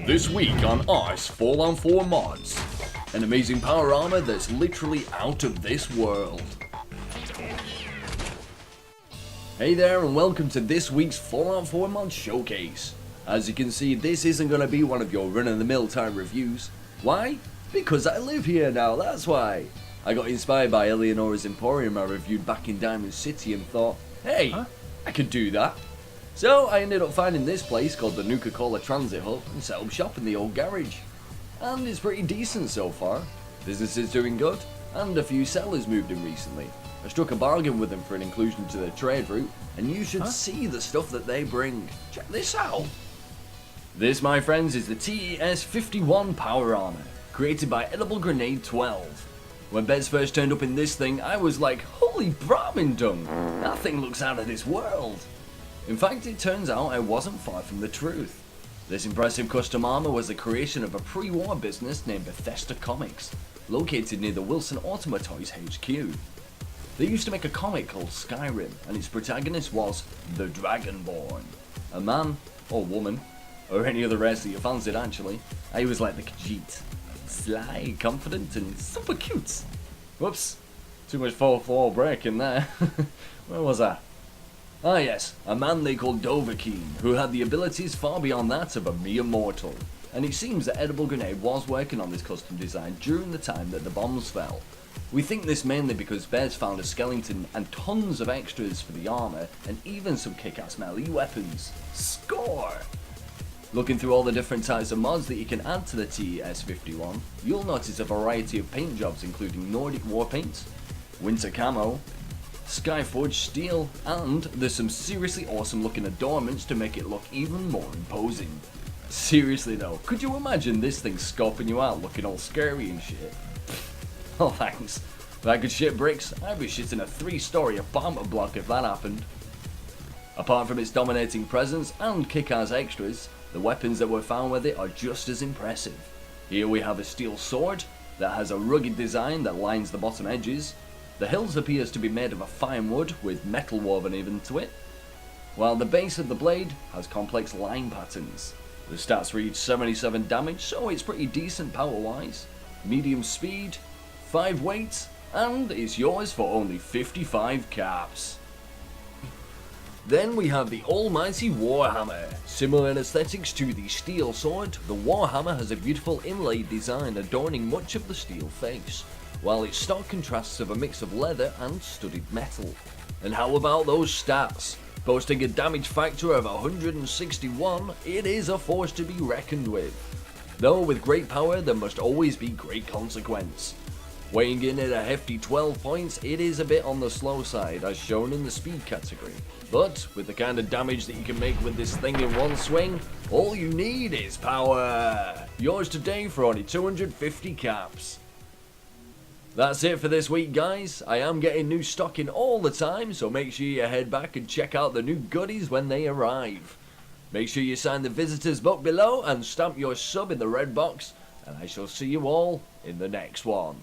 This week on ARS Fallout 4 mods, an amazing power armor that's literally out of this world. Hey there and welcome to this week's Fallout 4 mod showcase. As you can see, this isn't going to be one of your run-of-the-mill type reviews. Why? Because I live here now, that's why. I got inspired by Eleonora's Emporium I reviewed back in Diamond City and thought, hey, I could do that. So I ended up finding this place called the Nuka-Cola Transit Hub and set up shop in the old garage. And it's pretty decent so far. Business is doing good, and a few sellers moved in recently. I struck a bargain with them for an inclusion to their trade route, and you should see the stuff that they bring. Check this out. This, my friends, is the TES 51 power armor, created by Edible Grenade 12. When Bez first turned up in this thing, I was like, holy Brahmindom, that thing looks out of this world. In fact, it turns out I wasn't far from the truth. This impressive custom armor was the creation of a pre-war business named Bethesda Comics, located near the Wilson Automatoys HQ. They used to make a comic called Skyrim, and its protagonist was the Dragonborn. A man, or woman, or any other race that you fancied actually. He was like the Khajiit. Sly, confident, and super cute. Whoops, too much 4-4 break in there. Where was I? Ah yes, a man they called Dovahkiin, who had the abilities far beyond that of a mere mortal. And it seems that Edible Grenade was working on this custom design during the time that the bombs fell. We think this mainly because Bez found a skeleton and tons of extras for the armor, and even some kick-ass melee weapons. Score! Looking through all the different types of mods that you can add to the TES 51, you'll notice a variety of paint jobs including Nordic war paint, winter camo, Skyforged steel, and there's some seriously awesome looking adornments to make it look even more imposing. Seriously though, could you imagine this thing scoping you out looking all scary and shit? Oh thanks. If I could shit bricks, I'd be shitting a 3-story apartment block if that happened. Apart from its dominating presence and kick-ass extras, the weapons that were found with it are just as impressive. Here we have a steel sword that has a rugged design that lines the bottom edges. The hilt appears to be made of a fine wood with metal woven into it, while the base of the blade has complex line patterns. The stats read 77 damage, so it's pretty decent power-wise, medium speed, 5 weight, and it's yours for only 55 caps. Then we have the almighty Warhammer. Similar in aesthetics to the steel sword, the Warhammer has a beautiful inlaid design adorning much of the steel face, while its stock contrasts of a mix of leather and studded metal. And how about those stats? Boasting a damage factor of 161, it is a force to be reckoned with. Though with great power there must always be great consequence. Weighing in at a hefty 12 points, it is a bit on the slow side as shown in the speed category. But with the kind of damage that you can make with this thing in one swing, all you need is power. Yours today for only 250 caps. That's it for this week, guys. I am getting new stock in all the time, so make sure you head back and check out the new goodies when they arrive. Make sure you sign the visitors book below and stamp your sub in the red box, and I shall see you all in the next one.